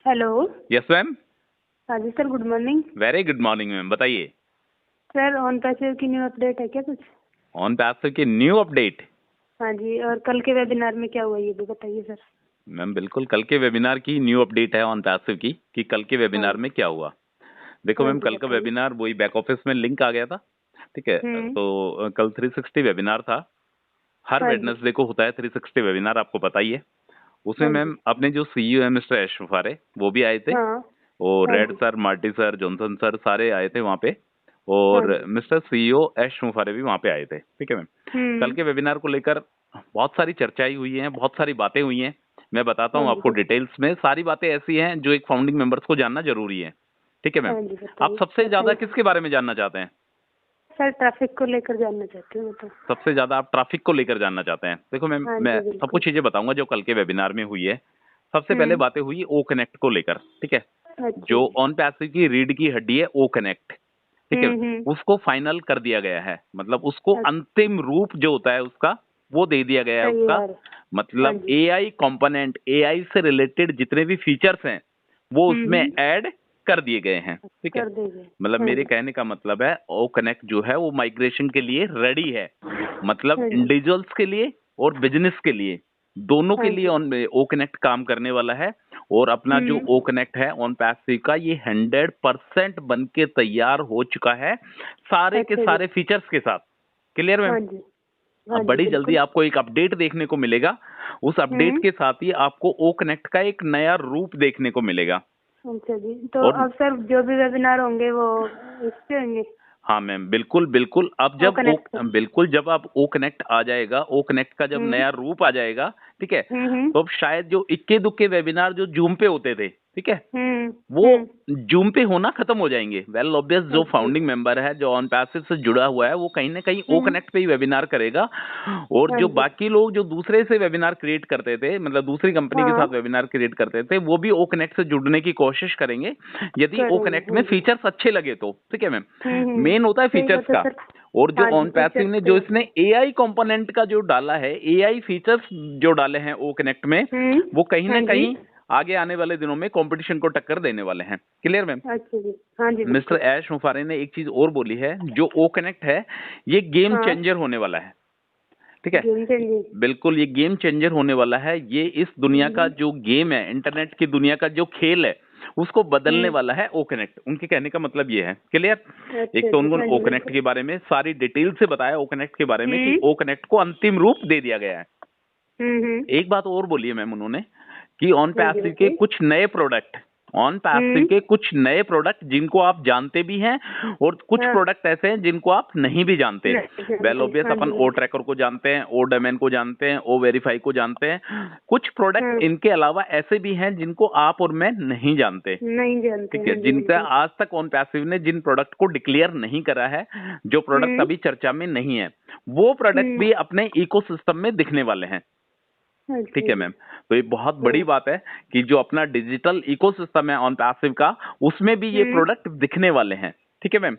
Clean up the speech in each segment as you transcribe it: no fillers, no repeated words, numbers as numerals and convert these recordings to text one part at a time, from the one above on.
Hello. Yes ma'am. हाँ जी sir, good morning. Very good morning ma'am, बताइए। Sir, on passive की new update है क्या कुछ? ऑन पैसिव की न्यू अपडेट? हाँ जी, और कल के वेबिनार में क्या हुआ ये भी बताइए सर। मैम बिल्कुल, कल के वेबिनार की न्यू अपडेट है ऑन पैसिव की कि कल के हाँ वेबिनार जी। में क्या हुआ। देखो हाँ मैम, जी कल का बताइए। वेबिनार वही बैक ऑफिस में लिंक आ गया था। ठीक है, हम्म। तो कल 360 वेबिनार था। हर हाँ जी। वेडनेसडे को होता है 360 वेबिनार, आपको पता ही है। उसमें हाँ जी। मैम अपने जो सीईओ है मिस्टर ऐश मुफारे, वो भी आए थे। हाँ। और हाँ Reid ji. Sir, Marty sir, Johnson sir, सारे आए थे वहाँ पे। हाँ और जी। मिस्टर सीईओ ऐश मुफारे भी वहाँ पे आए थे। ठीक है मैम। कल हम्म। के वेबिनार को लेकर बहुत सारी चर्चाएं हुई हैं, बहुत सारी बातें हुई हैं। मैं बताता हाँ हूँ जी आपको डिटेल्स में। सारी बातें ऐसी हैं जो एक फाउंडिंग मेंबर्स को जानना जरूरी है। ठीक है मैम। हाँ जी आप बताइए सबसे ज्यादा बताइए। किसके बारे में जानना चाहते हैं? सर, ट्रैफिक को लेकर जानना चाहती हूँ मैं तो। सबसे ज्यादा आप ट्रैफिक को लेकर जानना चाहते हैं? देखो मैम, हाँ मैं जी सबको बिल्कुल। चीजें बताऊंगा जो कल के वेबिनार में हुई है। सबसे पहले हम्म। बातें हुई ओ कनेक्ट को लेकर। ठीक है। अच्छा जो जी। ऑन पैसिव की रीढ़ की हड्डी है ओ कनेक्ट, ठीक है, हम्म। उसको फाइनल कर दिया गया है। मतलब उसको अच्छा। अंतिम रूप जो होता है उसका, वो दे दिया गया है उसका। तैयार। हाँ मतलब जी। एआई कंपोनेंट, एआई से रिलेटेड जितने भी फीचर्स हैं वो उसमें हम्म। ऐड कर दिए गए हैं। ठीक है। कर देंगे। मतलब हाँ मेरे जी। कहने का मतलब है ओ कनेक्ट जो है वो माइग्रेशन के लिए रेडी है। मतलब हाँ जी। इंडिविजुअल्स के लिए और बिजनेस के लिए, दोनों के हाँ लिए जी। ऑन ओ कनेक्ट काम करने वाला है। और अपना जो हम्म। ओ कनेक्ट है ऑन पैसिव का, ये 100% बन के तैयार हो चुका है, सारे के अच्छा जी। सारे फीचर्स के साथ। Clear ma'am? हाँ जी। हाँ अब जी बड़ी जल्दी बिल्कुल। आपको एक अपडेट देखने को मिलेगा। उस अपडेट हम्म। के साथ ही आपको ओ कनेक्ट का एक नया रूप देखने को मिलेगा। अच्छा जी, तो और अब सर जो भी वेबिनार होंगे वो इस पे होंगे? हाँ मैम, बिल्कुल बिल्कुल। अब ओ जब ओ कनेक्ट पे। बिल्कुल, जब आप ओ कनेक्ट आ जाएगा, ओ कनेक्ट का जब हम्म। नया रूप आ जाएगा, ठीक है, हम्म। तो अब शायद जो इक्के दुक्के वेबिनार जो जूम पे होते थे, ठीक है, हम्म। वो हम्म। जूम पे होना खत्म हो जाएंगे। वेल ऑब्वियस, जो अच्छा जी। फाउंडिंग मेंबर है, जो ऑन पैसिव से जुड़ा हुआ है, वो कहीं ना कहीं ओ हम्म। कनेक्ट पे ही वेबिनार करेगा। और हाँ जो जी। बाकी लोग जो दूसरे से वेबिनार क्रिएट करते थे, मतलब दूसरी कंपनी के हाँ। साथ वेबिनार क्रिएट करते थे, वो भी ओ कनेक्ट से जुड़ने की कोशिश करेंगे, यदि ओ करेंगे। कनेक्ट हाँ में जी। फीचर्स अच्छे लगे तो। ठीक है मैम। हम्म। मेन होता है सही फीचर्स बात है का। सर। और जो हाँ जी, ऑन पैसिव फीचर्स ने, पे जो होता इसने है। एआई कंपोनेंट का जो डाला है, एआई फीचर्स जो डाले हैं ओ कनेक्ट में, वो कहीं हाँ ना जी। कहीं आगे आने वाले दिनों में कंपटीशन को टक्कर देने वाले हैं। Clear ma'am? अच्छा जी। हाँ जी मिस्टर बिल्कुल। ऐश मुफारे ने एक चीज और बोली है, जो ओ कनेक्ट है ये गेम हाँ। चेंजर होने वाला है। ठीक है। Game changing. बिल्कुल, ये गेम चेंजर होने वाला है। ये इस दुनिया का हम्म। जो गेम है, इंटरनेट की दुनिया का जो खेल है, उसको बदलने हम्म। वाला है ओ कनेक्ट। उनके कहने का मतलब ये है। क्लियर? एक अच्छा तो जी। उन्होंने हाँ ओ जी कनेक्ट बिल्कुल। के बारे में सारी डिटेल से बताया, ओ कनेक्ट के बारे में कि हम्म। ओ कनेक्ट को अंतिम रूप दे दिया गया है। हम्म। एक बात और बोली है मैम उन्होंने कि ऑन हाँ जी पैसिव के बताइए। कुछ नए प्रोडक्ट, ऑन पैसिव हम्म। के कुछ नए प्रोडक्ट जिनको आप जानते भी हैं, और कुछ हाँ। प्रोडक्ट ऐसे हैं जिनको आप नहीं भी जानते। नहीं वेल जानते। ऑब्वियस, हाँ अपन जी ओ बिल्कुल। ट्रैकर को जानते हैं, ओ डोमेन को जानते हैं, ओ वेरीफाई को जानते हैं। कुछ प्रोडक्ट हाँ। इनके अलावा ऐसे भी हैं जिनको आप और मैं नहीं जानते। नहीं जानते। ठीक है, हाँ जी जिनका बिल्कुल। आज तक ऑन पैसिव ने जिन प्रोडक्ट को डिक्लेयर नहीं करा है, जो प्रोडक्ट हम्म। अभी चर्चा में नहीं है, वो प्रोडक्ट हम्म। भी अपने इकोसिस्टम में दिखने वाले हैं। ठीक अच्छा है जी। मैम। तो ये बहुत बड़ी हाँ। बात है कि जो अपना डिजिटल इकोसिस्टम है ऑन पैसिव का, उसमें भी ये हम्म। प्रोडक्ट दिखने वाले हैं। ठीक है मैम।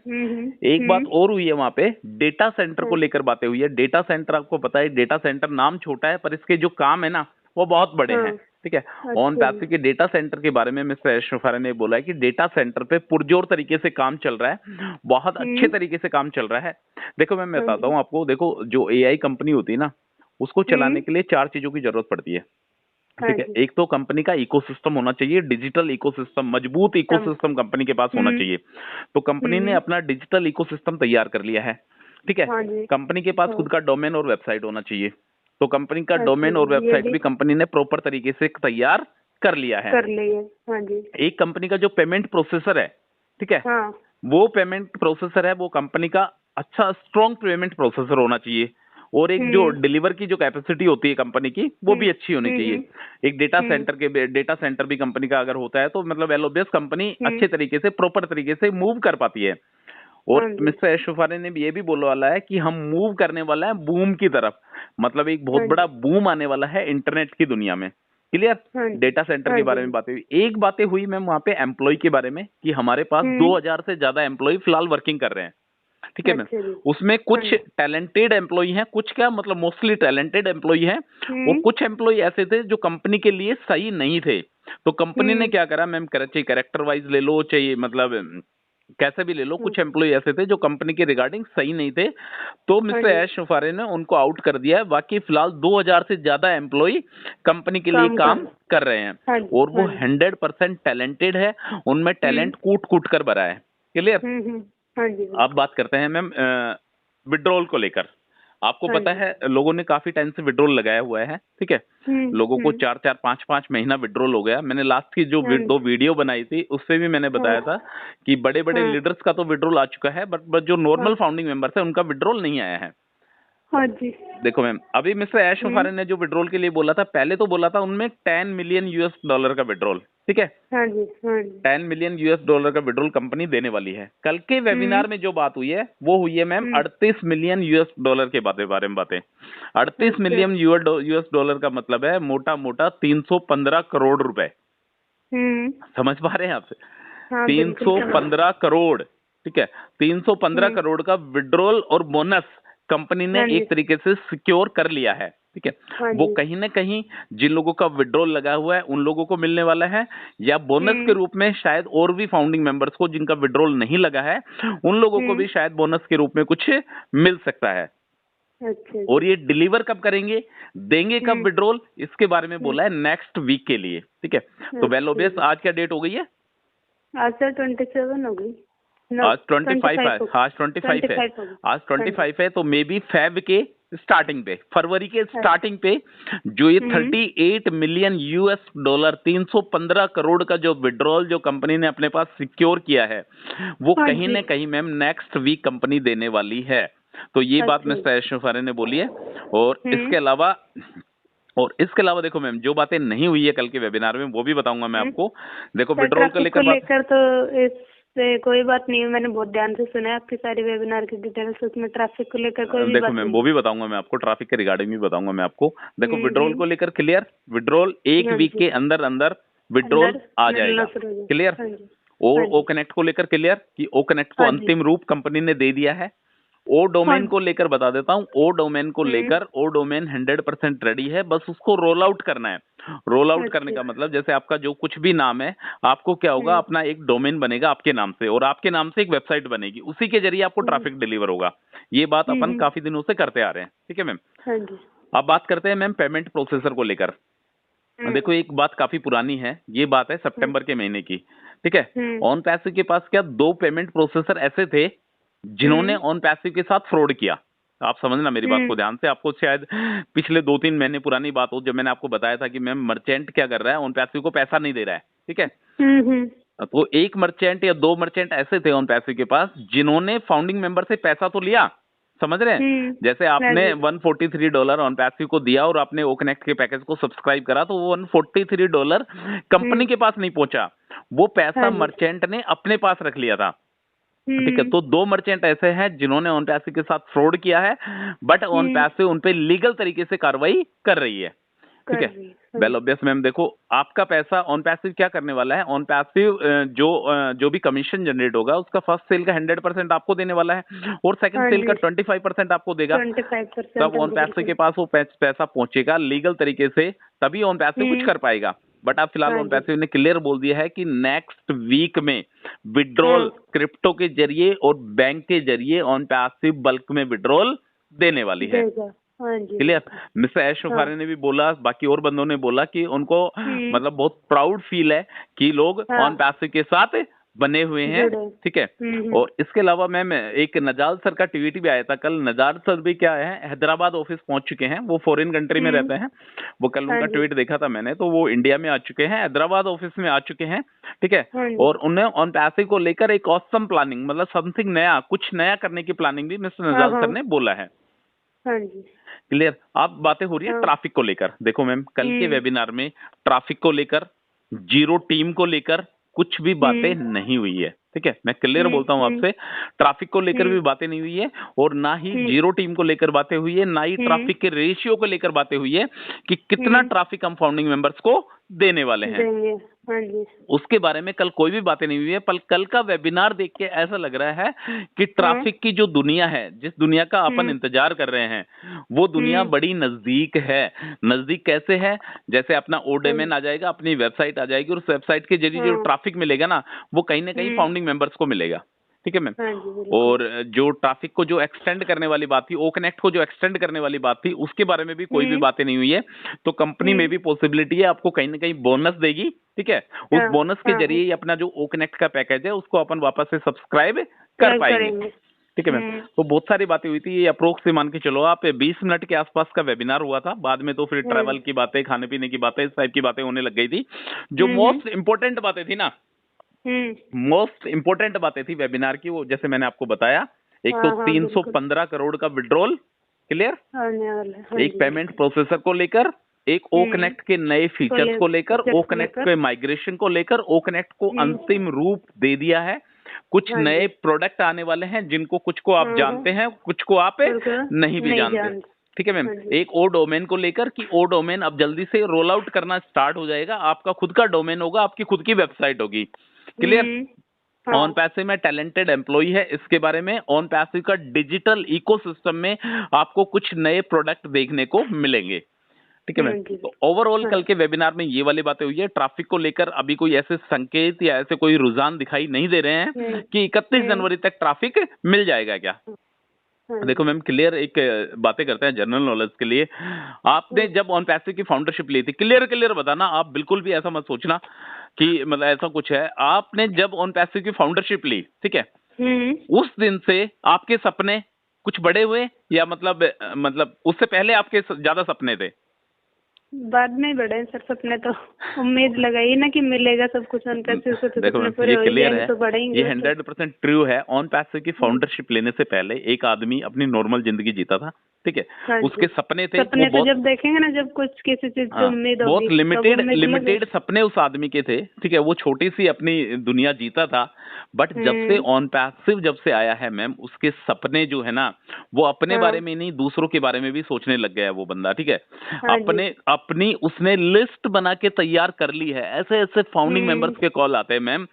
एक बात हम्म। और हुई है वहां पे, डेटा सेंटर को हाँ। लेकर बातें हुई है। डेटा सेंटर आपको पता है, डेटा सेंटर नाम छोटा है पर इसके जो काम है ना, वो बहुत बड़े हाँ। हैं। ठीक है। ऑन अच्छा जी। पैसिव के डेटा सेंटर के बारे में मिस्टर यश मुफारा ने बोला है कि डेटा सेंटर पे पुरजोर तरीके से काम चल रहा है, बहुत अच्छे हम्म। तरीके से काम चल रहा है। देखो मैम, मैं हाँ बताता जी। हूँ आपको। देखो, जो एआई कंपनी होती है ना, उसको चलाने हम्म। के लिए चार चीजों की जरूरत पड़ती है। हाँ ठीक है। जी। एक तो कंपनी का इकोसिस्टम होना चाहिए, डिजिटल इकोसिस्टम, मजबूत तम। इकोसिस्टम कंपनी के पास होना हम्म। चाहिए। तो कंपनी ने हम्म। अपना डिजिटल इकोसिस्टम तैयार कर लिया है। ठीक है। हाँ जी। कंपनी के पास हाँ। खुद का डोमेन और वेबसाइट होना चाहिए। तो कंपनी का अच्छा डोमेन और जी, ये वेबसाइट भी भी कंपनी ने प्रॉपर तरीके से तैयार कर लिया है। कर लिए। हाँ जी। एक कंपनी का जो पेमेंट प्रोसेसर है, ठीक है, हाँ। वो पेमेंट प्रोसेसर है, वो कंपनी का अच्छा स्ट्रॉन्ग पेमेंट प्रोसेसर होना चाहिए। और एक जो हम्म। डिलीवर की जो कैपेसिटी होती है कंपनी की, वो हम्म। भी अच्छी होनी चाहिए। एक हम्म। डेटा सेंटर भी कंपनी का अगर होता है तो मतलब एलोबियस कंपनी हम्म। अच्छे तरीके से, प्रॉपर तरीके से मूव कर पाती है। हाँ और जी। मिस्टर एशोफारे ने भी ये भी बोलने वाला है कि हम मूव करने वाला है बूम की तरफ। मतलब एक बहुत हाँ बड़ा जी। बूम आने वाला है इंटरनेट की दुनिया में। क्लियर? हाँ जी। डेटा सेंटर हाँ के जी। बारे में बातें हुई। एक बातें हुई मैम वहां पे एम्प्लॉय के बारे में कि हमारे पास हम्म। 2000 से ज्यादा एम्प्लॉय फिलहाल वर्किंग कर रहे हैं। ठीक है मैम। अच्छा जी। उसमें कुछ टैलेंटेड एम्प्लॉय हैं, कुछ क्या मतलब मोस्टली टैलेंटेड एम्प्लॉय हैं, और कुछ एम्प्लॉय ऐसे थे जो कंपनी के लिए सही नहीं थे। तो कंपनी ने क्या करा मैम, चाहे कैरेक्टर वाइज ले लो, चाहिए मतलब कैसे भी ले लो, कुछ एम्प्लॉय ऐसे थे जो कंपनी के रिगार्डिंग सही नहीं थे, तो मिस्टर ऐश मुफारे ने उनको आउट कर दिया है। बाकी फिलहाल 2000 से ज्यादा एम्प्लॉय कंपनी के लिए काम कर रहे हैं, और वो 100% टैलेंटेड है, उनमें टैलेंट कूट कूट कर भरा है। क्लियर। अब बात करते हैं मैम विड्रॉल को लेकर। आपको पता है लोगों ने काफी टाइम से विड्रॉल लगाया हुआ है, ठीक है। लोगों को 4-4 5-5 महीना विड्रॉल हो गया। मैंने लास्ट की जो 2 वीडियो बनाई थी उससे भी मैंने बताया था कि बड़े बड़े लीडर्स का तो विड्रॉल आ चुका है, बट जो नॉर्मल फाउंडिंग मेंबर्स है उनका विड्रॉल नहीं आया है। हाँ जी। देखो मैम, अभी मिस्टर ऐश मुफारे ने जो विड्रॉल के लिए बोला था, पहले तो बोला था उनमें 10 मिलियन यूएस डॉलर का विड्रॉल, ठीक है। हाँ जी, हाँ जी। 10 मिलियन यूएस डॉलर का विड्रॉल कंपनी देने वाली है। कल के वेबिनार में जो बात हुई है वो हुई है मैम 38 मिलियन यूएस डॉलर के बारे में बातें। 38 मिलियन यूएस डॉलर का मतलब है मोटा मोटा 315 करोड़ रुपए। समझ पा रहे हैं आप? हाँ, 315 करोड़, ठीक है। 315 करोड़ का विड्रॉल और बोनस कंपनी ने एक तरीके से सिक्योर कर लिया है, ठीक है। वो कहीं ना कहीं जिन लोगों का विड्रॉल लगा हुआ है उन लोगों को मिलने वाला है, या बोनस के रूप में शायद और भी फाउंडिंग मेंबर्स को जिनका विड्रॉल नहीं लगा है उन लोगों को भी शायद बोनस के रूप में कुछ मिल सकता है। अच्छा। और ये डिलीवर कब करेंगे, देंगे कब विड्रॉल, इसके बारे में बोला है नेक्स्ट वीक के लिए, ठीक है। तो वेल ऑब्वियस आज क्या डेट हो गई है? आज सर 27 हो गई। आज 25 है, आज 25 है, आज 25 है, तो मे बी फेब के स्टार्टिंग पे, फरवरी के स्टार्टिंग पे जो ये 38 मिलियन यूएस डॉलर 315 करोड़ का जो विड्रॉल जो कंपनी ने अपने पास सिक्योर किया है वो कहीं ना कहीं मैम नेक्स्ट वीक कंपनी देने वाली है। तो ये बात मिस्टर ऐश मुफारे ने बोली है। और इसके अलावा देखो मैम, जो बातें नहीं हुई है कल के वेबिनार में वो भी बताऊंगा मैं आपको। देखो विड्रॉल को लेकर तो इससे कोई बात नहीं है, मैंने बहुत ध्यान से सुना है आपकी सारी वेबिनार की डिटेल्स। उसमें ट्रैफिक को लेकर कोई भी देखो मैम वो भी बताऊंगा मैं आपको, ट्रैफिक के रिगार्डिंग भी बताऊंगा मैं आपको। देखो विड्रॉल को लेकर क्लियर, विड्रॉल 1 वीक के अंदर अंदर विड्रॉल आ जाएगा, क्लियर। और ओ कनेक्ट को लेकर क्लियर कि ओ कनेक्ट को अंतिम रूप कंपनी ने दे दिया है। ओ डोमेन को लेकर बता देता हूं, ओ डोमेन को लेकर ओ डोमेन 100% रेडी है, बस उसको रोल आउट करना है। रोल आउट करने का मतलब जैसे आपका जो कुछ भी नाम है, आपको क्या होगा, अपना एक डोमेन बनेगा आपके नाम से, और आपके नाम से एक वेबसाइट बनेगी, उसी के जरिए आपको ट्रैफिक डिलीवर होगा। ये बात अपन काफी दिनों से करते आ रहे हैं, ठीक है मैम। अब बात करते हैं मैम पेमेंट प्रोसेसर को लेकर। देखो एक बात काफी पुरानी है, ये बात है सितंबर के महीने की, ठीक है। ऑन पैसिव के पास क्या 2 पेमेंट प्रोसेसर ऐसे थे जिन्होंने ऑन पैसिव के साथ फ्रॉड किया। आप समझना मेरी बात को ध्यान से, आपको शायद पिछले 2-3 महीने पुरानी बात हो जब मैंने आपको बताया था कि मैम मर्चेंट क्या कर रहा है, ऑन पैसिव को पैसा नहीं दे रहा है, ठीक है। तो एक मर्चेंट या 2 मर्चेंट ऐसे थे ऑन पैसिव के पास जिन्होंने फाउंडिंग मेंबर से पैसा तो लिया, समझ रहे हैं। जैसे आपने $143 ऑन पैसिव को दिया और आपने ओ कनेक्ट के पैकेज को सब्सक्राइब करा, तो वो $143 कंपनी के पास नहीं पहुंचा, वो पैसा मर्चेंट ने अपने पास रख लिया था, ठीक है। तो 2 मर्चेंट ऐसे हैं जिन्होंने ऑन पैसिव के साथ फ्रॉड किया है, बट ऑन पैसिव उन पे लीगल तरीके से कार्रवाई कर रही है, ठीक है। वेल ऑब्वियस मैम देखो आपका पैसा ऑन पैसिव क्या करने वाला है, ऑन पैसिव जो भी कमीशन जनरेट होगा उसका फर्स्ट सेल का 100% आपको देने वाला है, और सेकंड सेल का 25% आपको देगा। तब ऑन पैसिव के पास वो पैसा पहुंचेगा लीगल तरीके से, तभी ऑन पैसिव कुछ कर पाएगा। बट अब फिलहाल ऑन पैसिव ने क्लियर बोल दिया है कि नेक्स्ट वीक में विड्रॉल क्रिप्टो के जरिए और बैंक के जरिए ऑन पैसिव बल्क में विड्रॉल देने वाली है, क्लियर। मिस्टर ऐश मुफारे ने भी बोला, बाकी और बंदों ने बोला कि उनको मतलब बहुत प्राउड फील है कि लोग ऑन पैसिव के साथ बने हुए हैं, ठीक है। और इसके अलावा मैम एक नजाल सर का ट्वीट भी आया था कल। नजाल सर भी क्या है, हैदराबाद ऑफिस पहुंच चुके हैं, वो फॉरेन कंट्री में रहते हैं। वो कल उनका ट्वीट देखा था मैंने, तो वो इंडिया में आ चुके हैं, हैदराबाद ऑफिस में आ चुके हैं, ठीक है। और उन्हें ऑन पैसिव को लेकर एक ऑसम प्लानिंग, मतलब समथिंग नया, कुछ नया करने की प्लानिंग भी मिस्टर नजाल सर ने बोला है, क्लियर। अब बातें हो रही है ट्रैफिक को लेकर। देखो मैम कल के वेबिनार में ट्रैफिक को लेकर, जीरो टीम को लेकर कुछ भी बातें नहीं हुई है, ठीक है। मैं क्लियर बोलता हूं आपसे, ट्रैफिक को लेकर भी बातें नहीं हुई है, और ना ही जीरो टीम को लेकर बातें हुई है, ना ही ट्रैफिक के रेशियो को लेकर बातें हुई है कि कितना ट्रैफिक हम फाउंडिंग मेंबर्स को देने वाले हैं। देंगे। हाँ जी। उसके बारे में कल कोई भी बातें नहीं हुई है, पर कल का वेबिनार देख के ऐसा लग रहा है कि ट्रैफिक की जो दुनिया है, जिस दुनिया का अपन इंतजार कर रहे हैं, वो दुनिया बड़ी नजदीक है। नजदीक कैसे है? जैसे अपना ओ डोमेन आ जाएगा, अपनी वेबसाइट आ जाएगी, और उस वेबसाइट के जरिए जो ट्रैफिक मिलेगा ना, वो कहीं ना कहीं फाउंडिंग मेंबर्स को मिलेगा। ठीक है मैम। और जो ट्रैफिक को जो एक्सटेंड करने वाली बात थी, ओ कनेक्ट को जो एक्सटेंड करने वाली बात थी, उसके बारे में भी कोई भी बातें नहीं हुई है। तो कंपनी में भी पॉसिबिलिटी है आपको कहीं ना कहीं बोनस देगी। ठीक है, उस बोनस के जरिए अपना जो ओ कनेक्ट का पैकेज है उसको अपन वापस से सब्सक्राइब कर पाएंगे। ठीक है मैम। तो बहुत सारी बातें हुई थी, ये अप्रोक्स से मान के चलो आप 20 मिनट के आसपास का वेबिनार हुआ था। बाद में तो फिर ट्रैवल की बातें, खाने पीने की बातें, इस टाइप की बातें होने लग गई थी। जो मोस्ट इंपॉर्टेंट बातें थी ना, मोस्ट इंपोर्टेंट बातें थी वेबिनार की, वो जैसे मैंने आपको बताया, एक तो 315 करोड़ का विड्रॉल क्लियर, एक पेमेंट प्रोसेसर को लेकर, एक ओ कनेक्ट के नए फीचर्स को लेकर, ओ कनेक्ट के माइग्रेशन को लेकर, ओ कनेक्ट को अंतिम रूप दे दिया है। कुछ नए प्रोडक्ट आने वाले हैं जिनको कुछ को आप जानते हैं, कुछ को आप नहीं भी जानते। ठीक है मैम। एक ओ डोमेन को लेकर कि ओ डोमेन अब जल्दी से रोल आउट करना स्टार्ट हो जाएगा, आपका खुद का डोमेन होगा, आपकी खुद की वेबसाइट होगी। क्लियर। ऑन पैसिव में टैलेंटेड एम्प्लॉय है, इसके बारे में ऑन पैसिव का डिजिटल इकोसिस्टम में आपको कुछ नए प्रोडक्ट देखने को मिलेंगे। ठीक है मैम। तो ओवरऑल कल के वेबिनार में ये वाली बातें हुई है। ट्रैफिक को लेकर अभी कोई ऐसे संकेत या ऐसे कोई रुझान दिखाई नहीं दे रहे हैं कि 31 जनवरी तक ट्रैफिक मिल जाएगा क्या। देखो मैम, क्लियर एक बातें करते हैं जनरल नॉलेज के लिए। आपने जब ऑन पैसिव की फाउंडरशिप ली थी, क्लियर बताना, आप बिल्कुल भी ऐसा मत सोचना कि मतलब ऐसा कुछ है। आपने जब ऑन पैसिव की फाउंडरशिप ली, ठीक है, उस दिन से आपके सपने कुछ बड़े हुए या मतलब उससे पहले आपके ज्यादा सपने थे? बाद में बढ़े सर सपने तो। उम्मीद लगाई ना कि मिलेगा सब कुछ ऑन पैसिव से, तो देखो सपने पूरे हो जाएंगे तो बढ़ेंगे। ये 100% ट्रू है। ऑन पैसिव की फाउंडरशिप लेने से पहले एक आदमी अपनी नॉर्मल जिंदगी जीता था। ठीक है, उसके सपने थे, सपने तो जब देखेंगे ना, जब कुछ किसी चीज की उम्मीद होगी, बहुत लिमिटेड सपने उस आदमी के थे। ठीक है, वो छोटी सी अपनी दुनिया जीता था। बट जब से ऑन पैसिव जब से आया है मैम, उसके सपने जो है ना, वो अपने बारे में नहीं, दूसरों के बारे में भी सोचने लग गया है वो बंदा। ठीक है, अपनी उसने लिस्ट बना के तैयार कर ली है। ऐसे ऐसे फाउंडिंग मेंबर्स के कॉल आते हैं मैम,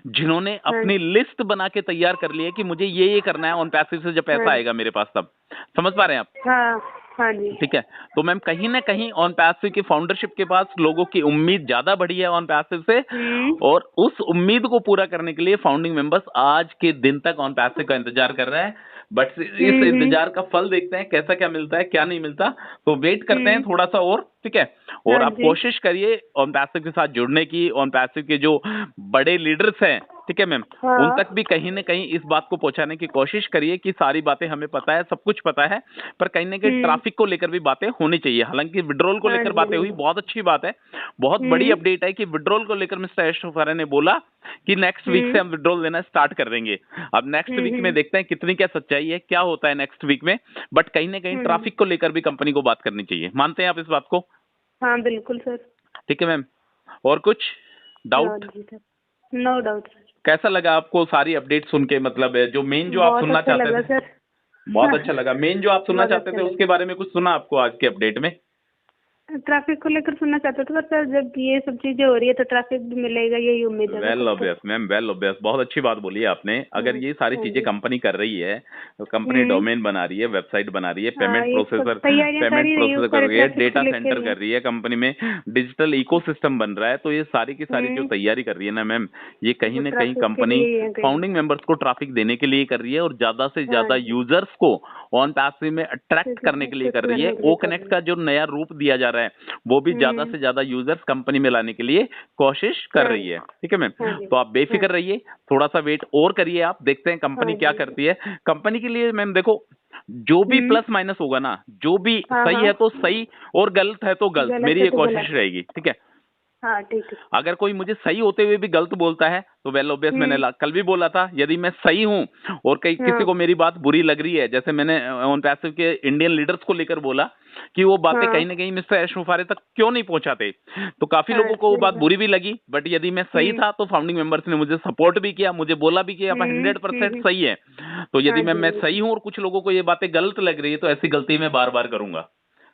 जिन्होंने अपनी लिस्ट बना के तैयार कर ली है कि मुझे ये करना है ऑन पैसिव से, जब पैसा आएगा मेरे पास तब। समझ पा रहे हैं आप? हाँ जी। ठीक है, तो मैम कहीं ना कहीं ऑन पैसिव की फाउंडरशिप के पास लोगों की उम्मीद ज्यादा बढ़ी है ऑन पैसिव से, और उस उम्मीद को पूरा करने के लिए फाउंडिंग मेंबर्स आज के दिन तक ऑन पैसिव का इंतजार कर रहे हैं। बट इस इंतजार का फल देखते हैं कैसा क्या मिलता है, क्या नहीं मिलता। तो वेट करते हैं थोड़ा सा और। ठीक है, और आप कोशिश करिए ऑन पैसिव के साथ जुड़ने की। ऑन पैसिव के जो बड़े लीडर्स हैं, ठीक है मैम, उन तक भी कहीं ना कहीं इस बात को पहुंचाने की कोशिश करिए कि सारी बातें हमें पता है, सब कुछ पता है, पर कहीं ना कहीं ट्रैफिक को लेकर भी बातें होनी चाहिए। हालांकि विड्रॉल को लेकर बातें हुई, बहुत अच्छी बात है, बहुत बड़ी अपडेट है कि विड्रॉल को लेकर मिस्टर यश फुफारे ने बोला कि नेक्स्ट वीक से हम विड्रॉल देना स्टार्ट कर देंगे। अब नेक्स्ट वीक में देखते हैं कितनी क्या सच्चाई है, क्या होता है नेक्स्ट वीक में। बट कहीं ना कहीं ट्रैफिक को लेकर भी कंपनी को बात करनी चाहिए। मानते हैं आप इस बात को? हाँ बिल्कुल सर। ठीक है मैम, और कुछ डाउट? No doubt. कैसा लगा आपको सारी अपडेट सुन के? मतलब जो मेन जो आप सुनना चाहते थे? बहुत अच्छा लगा। मेन जो आप सुनना चाहते थे उसके बारे में कुछ सुना आपको आज के अपडेट में? ट्रैफिक को लेकर सुनना चाहते थे, सर जब ये सब चीजें हो रही है तो ट्रैफिक भी मिलेगा, यही उम्मीद है। Well obvious ma'am, well obvious, बहुत अच्छी बात बोली है आपने। अगर ये सारी चीजें कंपनी कर रही है, तो कंपनी डोमेन बना रही है, वेबसाइट बना रही है, पेमेंट प्रोसेसर कर रही है, डेटा सेंटर कर रही है, कंपनी में डिजिटल इकोसिस्टम बन रहा है, तो ये सारी की सारी जो तैयारी कर रही है ना मैम, ये कहीं ना कहीं कंपनी फाउंडिंग मेंबर्स को ट्रैफिक देने के लिए कर रही है, और ज्यादा से ज्यादा यूजर्स को ऑन पैसिव में अट्रैक्ट करने के लिए कर रही है। ओ कनेक्ट का जो नया रूप दिया जा रहा है, वो भी ज्यादा से ज्यादा यूजर्स कंपनी में लाने के लिए कोशिश कर रही है। ठीक है मैम, तो आप बेफिक्र रहिए, थोड़ा सा वेट और करिए, आप देखते हैं कंपनी क्या करती है। कंपनी के लिए मैम देखो, जो भी प्लस माइनस होगा ना, जो भी सही है तो सही और गलत है तो गलत, मेरी ये कोशिश रहेगी। ठीक है, हाँ ठीक है। अगर कोई मुझे सही होते हुए भी गलत बोलता है तो वेल ऑब्वियस, मैंने कल भी बोला था, यदि मैं सही हूं और कहीं किसी को मेरी बात बुरी लग रही है, जैसे मैंने ऑन पैसिव के इंडियन लीडर्स को लेकर बोला कि वो बातें कहीं ना कहीं मिस्टर यश फुफारे तक क्यों नहीं पहुंचाते, तो काफी लोगों को वो बात बुरी भी लगी। बट यदि मैं सही था तो फाउंडिंग मेंबर्स ने मुझे सपोर्ट भी किया, मुझे बोला भी कि 100% सही है। तो यदि मैं सही हूं और कुछ लोगों को ये बातें गलत लग रही है, तो ऐसी गलती मैं बार बार करूंगा।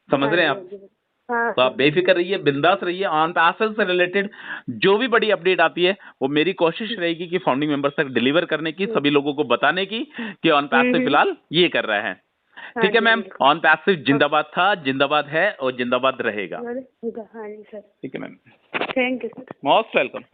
समझ रहे हैं आप? हाँ तो आप बेफिक्र रहिए, बिंदास रहिए। ऑन पैसिव से रिलेटेड जो भी बड़ी अपडेट आती है वो मेरी कोशिश रहेगी कि फाउंडिंग मेंबर्स तक डिलीवर करने की, सभी लोगों को बताने की कि ऑन पैसिव फिलहाल ये कर रहा है। ठीक है मैम, ऑन पैसिव जिंदाबाद था, जिंदाबाद है और जिंदाबाद रहेगा। हाँ जी सर। ठीक है ma'am, thank you sir. Most welcome.